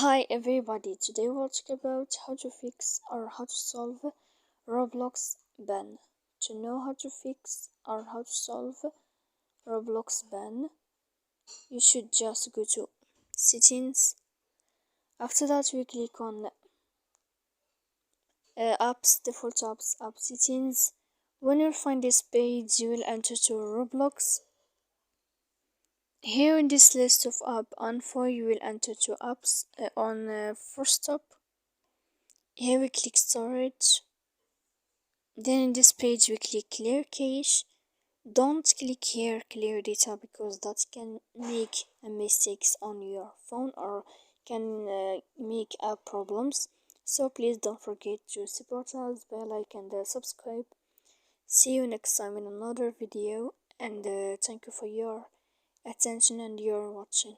Hi everybody, today we'll talk about how to fix or how to solve Roblox ban. To know how to fix or how to solve Roblox ban, you should just go to settings. After that we click on apps, default apps, app settings. When you find this page you will enter to Roblox. Here in this list of app info you will enter to apps on first stop. Here we click storage. Then in this page we click clear cache. Don't click here clear data because that can make mistakes on your phone or can make app problems. So please don't forget to support us by like and subscribe. See you next time in another video, and thank you for your attention and your watching.